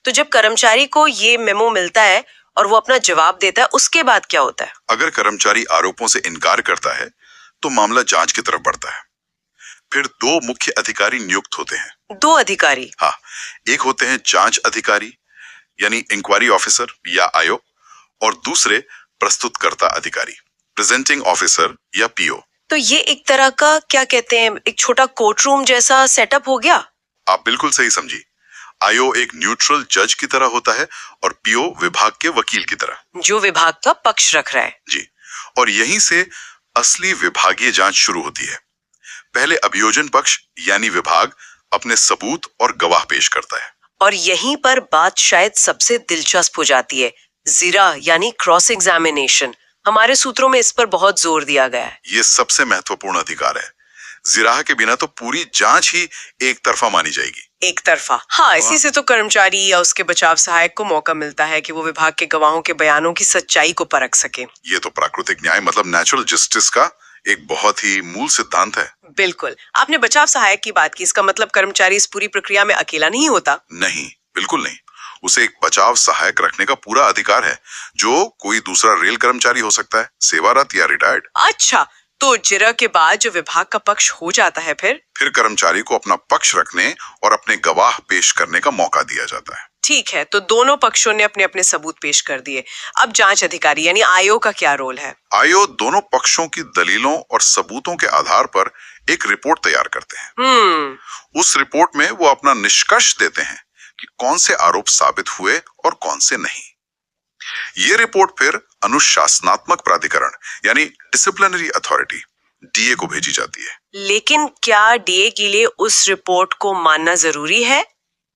तो जब कर्मचारी को ये मेमो मिलता है और वो अपना जवाब देता है, उसके बाद क्या होता है? अगर कर्मचारी आरोपों से इनकार करता है तो मामला जांच की तरफ बढ़ता है। फिर दो मुख्य अधिकारी नियुक्त होते हैं। दो अधिकारी? हाँ, एक होते हैं जांच अधिकारी यानी इंक्वायरी ऑफिसर या आयो, और दूसरे प्रस्तुतकर्ता अधिकारी प्रेजेंटिंग ऑफिसर या पीओ। तो ये एक तरह का क्या कहते हैं, एक छोटा कोर्ट रूम जैसा सेटअप हो गया? आप बिल्कुल सही समझी। आयो एक न्यूट्रल जज की तरह होता है और पीओ विभाग के वकील की तरह, जो विभाग का पक्ष रख रहा है। जी। और यहीं से असली विभागीय जांच शुरू होती है। पहले अभियोजन पक्ष यानी विभाग अपने सबूत और गवाह पेश करता है। और यहीं पर बात शायद सबसे दिलचस्प हो जाती है, जिरा यानी क्रॉस एग्जामिनेशन। हमारे सूत्रों में इस पर बहुत जोर दिया गया है। ये सबसे महत्वपूर्ण अधिकार है। जिराह के बिना तो पूरी जांच ही एक तरफा मानी जाएगी। एक तरफा? हाँ, इसी से तो कर्मचारी या उसके बचाव सहायक को मौका मिलता है कि वो विभाग के गवाहों के बयानों की सच्चाई को परख सके। ये तो प्राकृतिक न्याय मतलब नेचुरल जस्टिस का एक बहुत ही मूल सिद्धांत है। बिल्कुल। आपने बचाव सहायक की बात की, इसका मतलब कर्मचारी इस पूरी प्रक्रिया में अकेला नहीं होता? नहीं, बिल्कुल नहीं। उसे एक बचाव सहायक रखने का पूरा अधिकार है, जो कोई दूसरा रेल कर्मचारी हो सकता है, सेवारत या रिटायर्ड। अच्छा, तो जिरा के बाद जो विभाग का पक्ष हो जाता है, फिर कर्मचारी को अपना पक्ष रखने और अपने गवाह पेश करने का मौका दिया जाता है। ठीक है, तो दोनों पक्षों ने अपने अपने सबूत पेश कर दिए। अब जांच अधिकारी यानी आयोग का क्या रोल है? आयोग दोनों पक्षों की दलीलों और सबूतों के आधार पर एक रिपोर्ट तैयार करते हैं। उस रिपोर्ट में वो अपना निष्कर्ष देते हैं कि कौन से आरोप साबित हुए और कौन से नहीं। ये रिपोर्ट फिर अनुशासनात्मक प्राधिकरण यानी डिसिप्लिनरी अथॉरिटी डीए को भेजी जाती है। लेकिन क्या डीए के लिए उस रिपोर्ट को मानना जरूरी है?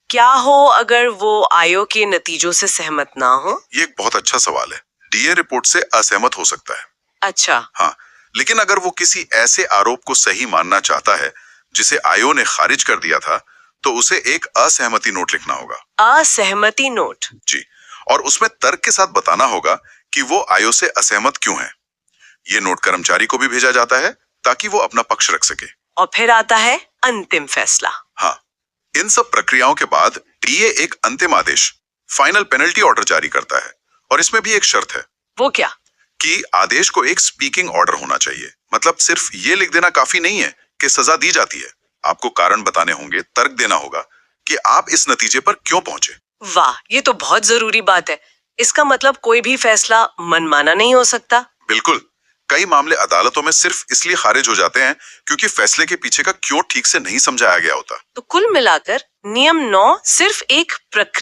क्या हो अगर वो आयोग के नतीजों से सहमत ना हो? ये एक बहुत अच्छा सवाल है। डीए रिपोर्ट से असहमत हो सकता है। अच्छा। हाँ, लेकिन अगर वो किसी ऐसे आरोप को सही मानना चाहता है जिसे आयोग ने खारिज कर दिया था, तो उसे एक असहमति नोट लिखना होगा। असहमति नोट? जी, और उसमें तर्क के साथ बताना होगा कि वो आयोग से असहमत क्यों है। ये नोट कर्मचारी को भी भेजा जाता है ताकि वो अपना पक्ष रख सके। और फिर आता है अंतिम फैसला। हाँ, इन सब प्रक्रियाओं के बाद डीए एक अंतिम आदेश फाइनल पेनल्टी ऑर्डर जारी करता है, और इसमें भी एक शर्त है। वो क्या? कि आदेश को एक स्पीकिंग ऑर्डर होना चाहिए। मतलब सिर्फ ये लिख देना काफी नहीं है कि सजा दी जाती है। आपको कारण बताने होंगे, तर्क देना होगा कि आप इस नतीजे पर क्यों पहुंचे। वाह, ये तो बहुत जरूरी बात है। इसका मतलब कोई भी फैसला मनमाना नहीं हो सकता? बिल्कुल। कई मामले अदालतों में सिर्फ इसलिए खारिज हो जाते हैं क्योंकि फैसले के पीछे का क्यों ठीक से नहीं समझाया गया होता। तो कुल मिलाकर नियम 9 सिर्फ एक प्रक्रिया